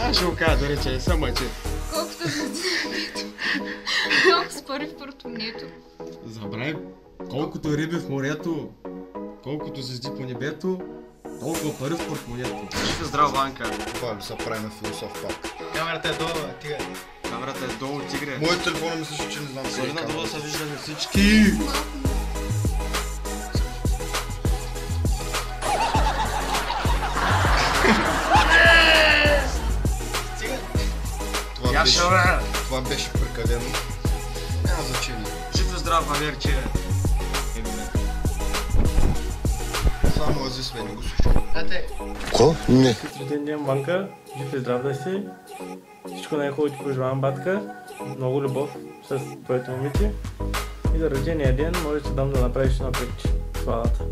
Аз ще го кажа да рече, не съм мъче. Колкото за динамито. Колко с пари в портмонето. Забравим. Колкото риби в морето, колкото звезди по небето, толкова пари в портмонето. Здрав, Ванка. Това ми се прави на философ пак. Камерата е долу, тигре. Камерата е долу, тигре. Моят телефон мислиш, че не знам къде Сори е надолу камерата. са виждаме всички. Това беше прекалено. Няма значение. Живо здрав, Валерче. Само Азис не го слуша. Ко? Не. Рожден ден, Ванка. Жив и здрав да си. Всичко най-хубаво ти пожелавам, батка. Много любов с твоите момици. И за рождения ден можеш да дам да направиш едно притче. Славата.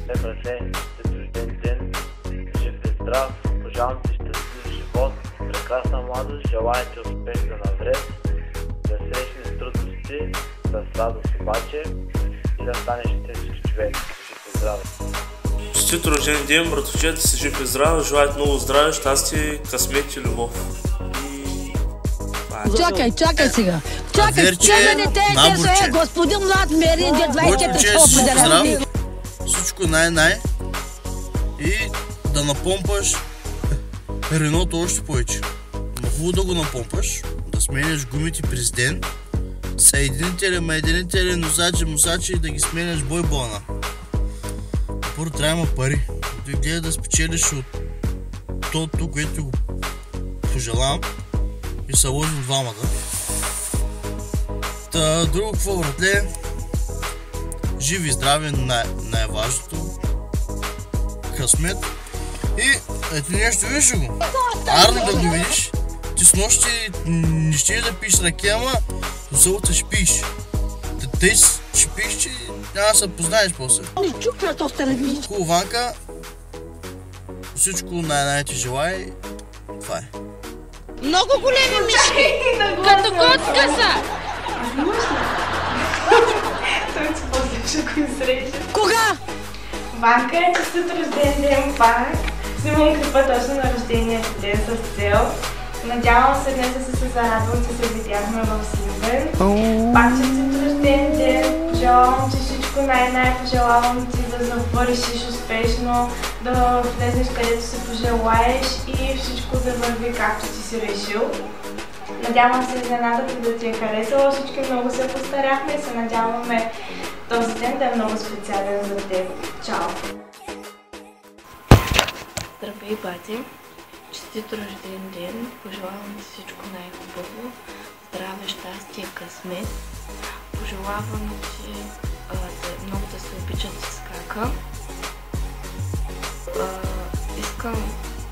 Братле, след рожден ден, жив и здрав, пожелавам ти щастлив живот, прекрасна младост, желая ти успех за навред, да срещнеш трудности с радост обаче и да станеш истински човек. Жив и здрав. Честит рожден ден, братовчет, си жив и здрав, желая ти много здраве, щастие, късмет и любов. Чакай сега. Чакай, дете, господин млад мерин, де 25 да разби. Всичко най-най и да напомпаш Реното още повече. Хубаво да го напомпаш, да сменяш гумите през ден, съединители, носачи и да ги сменяш бой-бона. Първо трябва има пари. Гледа да спечелиш от тото, което го пожелавам и се ложим двамата. Та, друго какво, братле? Живи и здрави, най-важното. Късмет. И ето нещо, виж го. Арно да го видиш. Ти с нощи не ще да пиеш ракия, ама до събота ще пиеш. Тъй ще пиеш, че няма да се познаеш после. Хубаво, Ванка. Всичко най-най ти желай. Това е. Много големи мишки. Като котка са. Той се после ще го среща. Кога? Ванка е честит рожден ден пак. Снимам клипа точно на рождения ти ден с цел. Надявам се днес да се зарадвам, че се видяхме в Сливен. Пак честит рожден ден. Пожелавам ти всичко най-най. Пожелавам ти да завършиш успешно, да влезеш където се пожелаеш и всичко да върви както ти си решил. Надявам се изненадата да ти е харесала. Всички много се постаряхме и се надяваме този ден да е много специален за теб. Чао! Здравей, бати! Честит рожден ден! Пожелавам ти всичко най-хубаво. Здраве, щастие, късмет. Пожелавам ти много да се обичат с кака. Искам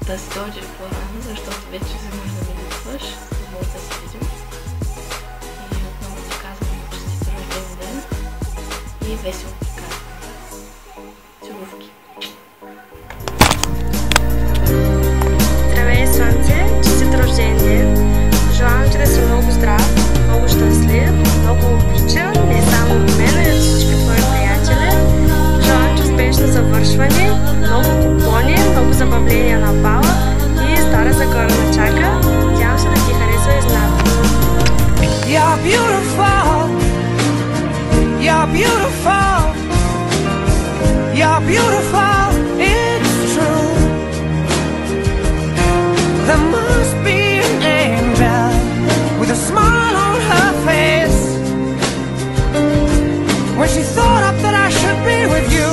да си дойдеш по-рано, защото вече вземаш да ми липсваш. Може да се видим. И отново ти казвам честит рожден ден и весело приказване. Целувки! Здравей, Слънце! Честит рожден ден! Пожелавам ти да си много здрав, много щастлив, много обичан, не само от мен, а и от всички твои приятели. Пожелавам ти успешно завършване, много купони, много забавления на бала и стара загорна чака. Надявам се да ти харесва изненадата. You're beautiful, you're beautiful, you're beautiful, it's true. There must be an angel with a smile on her face when she thought up that I should be with you.